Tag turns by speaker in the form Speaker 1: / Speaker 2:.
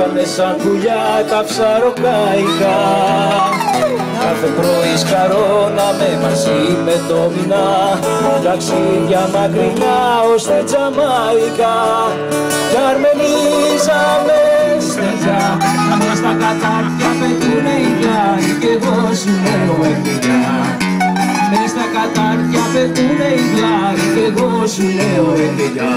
Speaker 1: Ήτανε σαν πουλιά τα ψαροκάικα. Κάθε πρωί σκαρώναμε μαζί με το μηνά, ταξίδια μακρινά ως τη Τζαμαϊκά. Κι αρμενίζαμε στεγιά, να μες τα κατάρτια πετούνε οι γλάροι, κι εγώ σου λέω παιδιά. Μες τα κατάρτια πετούνε οι γλάροι, κι εγώ σου λέω παιδιά.